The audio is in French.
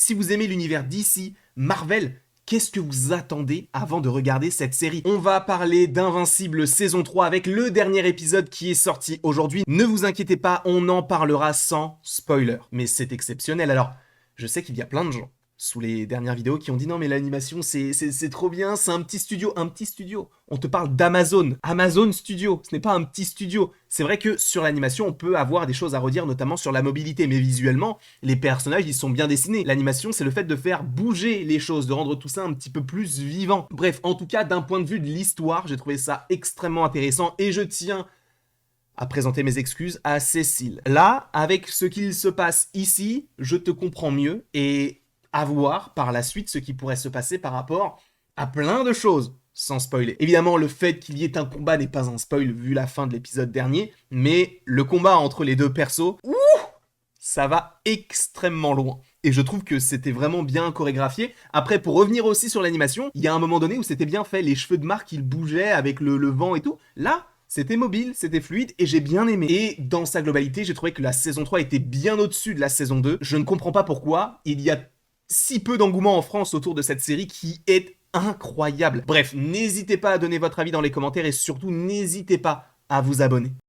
Si vous aimez l'univers DC, Marvel, qu'est-ce que vous attendez avant de regarder cette série? On va parler d'Invincible saison 3 avec le dernier épisode qui est sorti aujourd'hui. Ne vous inquiétez pas, on en parlera sans spoiler. Mais c'est exceptionnel. Alors, je sais qu'il y a plein de gens sous les dernières vidéos qui ont dit non mais l'animation c'est trop bien, c'est un petit studio. Un petit studio. On te parle d'Amazon. Amazon Studio, ce n'est pas un petit studio. C'est vrai que sur l'animation on peut avoir des choses à redire, notamment sur la mobilité, mais visuellement les personnages ils sont bien dessinés. L'animation c'est le fait de faire bouger les choses, de rendre tout ça un petit peu plus vivant. Bref, en tout cas d'un point de vue de l'histoire, j'ai trouvé ça extrêmement intéressant et je tiens à présenter mes excuses à Cécile. Là, avec ce qu'il se passe ici, je te comprends mieux et à voir par la suite ce qui pourrait se passer par rapport à plein de choses, sans spoiler. Évidemment, le fait qu'il y ait un combat n'est pas un spoil vu la fin de l'épisode dernier, mais le combat entre les deux persos, ça va extrêmement loin. Et je trouve que c'était vraiment bien chorégraphié. Après, pour revenir aussi sur l'animation, il y a un moment donné où c'était bien fait, les cheveux de Marc, ils bougeaient avec le vent et tout. Là, c'était mobile, c'était fluide, et j'ai bien aimé. Et dans sa globalité, j'ai trouvé que la saison 3 était bien au-dessus de la saison 2. Je ne comprends pas pourquoi il y a si peu d'engouement en France autour de cette série qui est incroyable. Bref, n'hésitez pas à donner votre avis dans les commentaires, et surtout, n'hésitez pas à vous abonner.